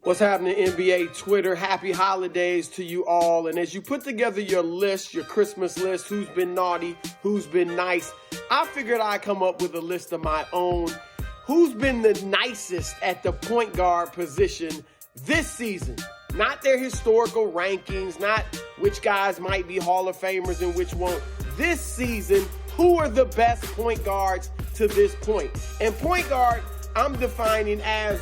What's happening, NBA Twitter? Happy holidays to you all. And as you put together your list, your Christmas list, who's been naughty, who's been nice, I figured I'd come up with a list of my own. Who's been the nicest at the point guard position this season? Not their historical rankings, not which guys might be Hall of Famers and which won't. This season, who are the best point guards to this point? And point guard, I'm defining as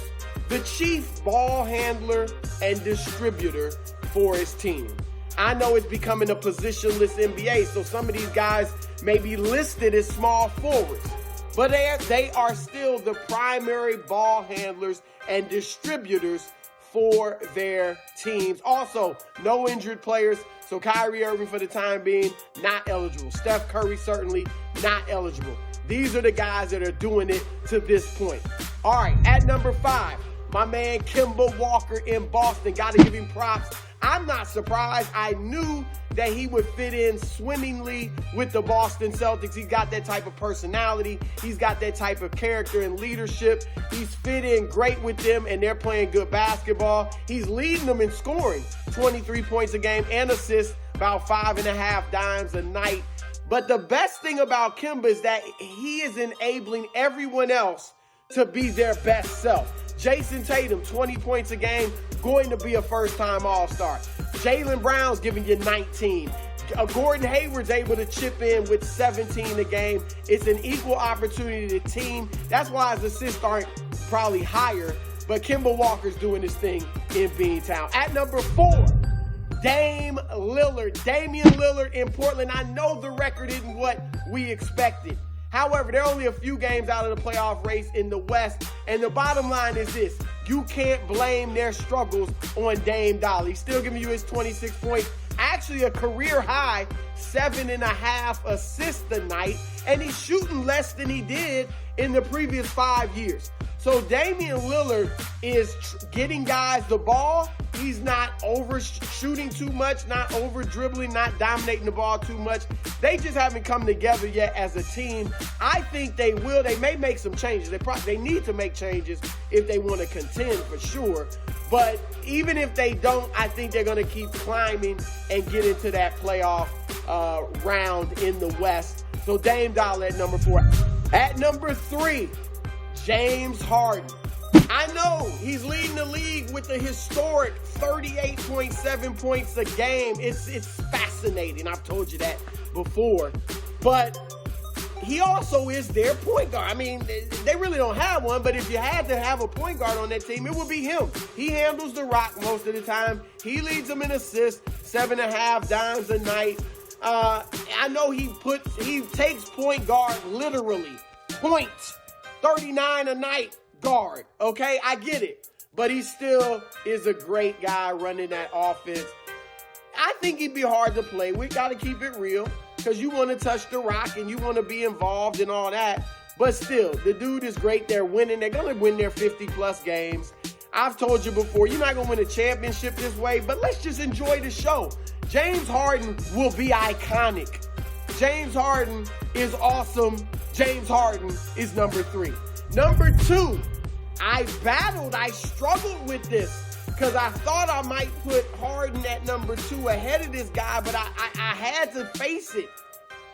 the chief ball handler and distributor for his team. I know it's becoming a positionless NBA, so some of these guys may be listed as small forwards, but they are still the primary ball handlers and distributors for their teams. Also, no injured players, so Kyrie Irving for the time being, not eligible. Steph Curry certainly not eligible. These are the guys that are doing it to this point. All right, at number 5, my man Kimball Walker in Boston. Got to give him props. I'm not surprised. I knew that he would fit in swimmingly with the Boston Celtics. He's got that type of personality. He's got that type of character and leadership. He's fit in great with them, and they're playing good basketball. He's leading them in scoring, 23 points a game and assists, about 5.5 dimes a night. But the best thing about Kimba is that he is enabling everyone else to be their best self. Jason Tatum, 20 points a game, going to be a first-time All-Star. Jaylen Brown's giving you 19. Gordon Hayward's able to chip in with 17 a game. It's an equal opportunity to team. That's why his assists aren't probably higher, but Kimball Walker's doing his thing in Beantown. At number 4, Damian Lillard in Portland. I know the record isn't what we expected. However, they're only a few games out of the playoff race in the West, and the bottom line is this: you can't blame their struggles on Dame Dollar. He's still giving you his 26 points, actually a career high 7.5 assists a night, and he's shooting less than he did in the previous 5 years. So Damian Lillard is getting guys the ball. He's not overshooting too much, not over-dribbling, not dominating the ball too much. They just haven't come together yet as a team. I think they will. They may make some changes. They need to make changes if they want to contend for sure. But even if they don't, I think they're going to keep climbing and get into that playoff round in the West. So Dame Dollar at number 4. At number 3, James Harden. I know he's leading the league with a historic 38.7 points a game. It's fascinating. I've told you that before. But he also is their point guard. I mean, they really don't have one, but if you had to have a point guard on that team, it would be him. He handles the rock most of the time. He leads them in assists, 7.5 dimes a night. I know he takes point guard literally. Points, 39 a night. Guard, okay? I get it. But he still is a great guy running that offense. I think he'd be hard to play with. Got to keep it real because you want to touch the rock and you want to be involved and all that. But still, the dude is great. They're winning. They're going to win their 50-plus games. I've told you before, you're not going to win a championship this way, but let's just enjoy the show. James Harden will be iconic. James Harden is awesome. James Harden is number 3. Number 2, I struggled with this because I thought I might put Harden at number 2 ahead of this guy, but I had to face it.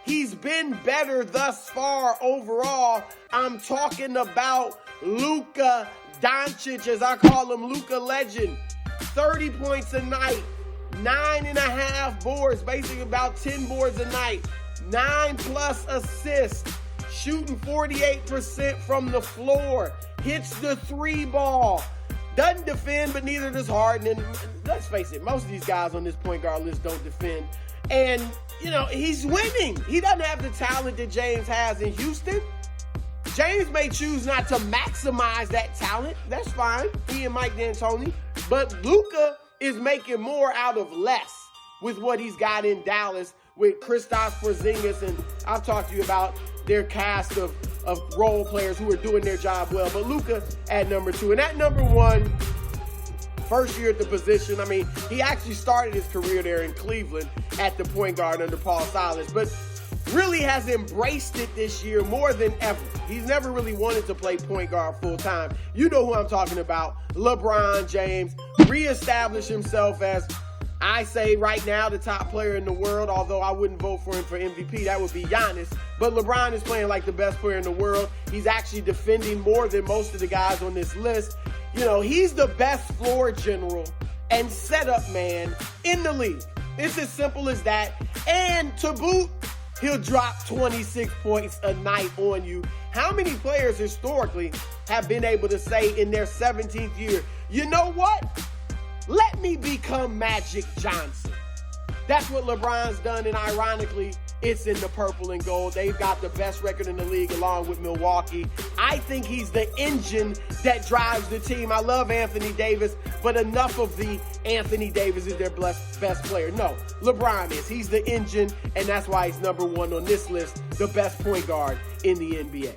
He's been better thus far overall. I'm talking about Luka Doncic, as I call him, Luka Legend. 30 points a night, 9.5 boards, basically about 10 boards a night, 9+ assists. Shooting 48% from the floor, hits the 3 ball, doesn't defend, but neither does Harden. And let's face it, most of these guys on this point guard list don't defend. And, you know, he's winning. He doesn't have the talent that James has in Houston. James may choose not to maximize that talent. That's fine. He and Mike D'Antoni. But Luka is making more out of less with what he's got in Dallas with Kristaps Porzingis. And I've talked to you about their cast of role players who are doing their job well. But Luka at number 2. And at number 1, first year at the position. I mean, he actually started his career there in Cleveland at the point guard under Paul Silas. But really has embraced it this year more than ever. He's never really wanted to play point guard full time. You know who I'm talking about. LeBron James reestablished himself as, I say right now, the top player in the world, although I wouldn't vote for him for MVP. That would be Giannis. But LeBron is playing like the best player in the world. He's actually defending more than most of the guys on this list. You know, he's the best floor general and setup man in the league. It's as simple as that. And to boot, he'll drop 26 points a night on you. How many players historically have been able to say in their 17th year, you know what? Let me become Magic Johnson. That's what LeBron's done, and ironically, it's in the purple and gold. They've got the best record in the league along with Milwaukee. I think he's the engine that drives the team. I love Anthony Davis, but enough of the Anthony Davis is their best player. No, LeBron is. He's the engine, and that's why he's number one on this list, the best point guard in the NBA.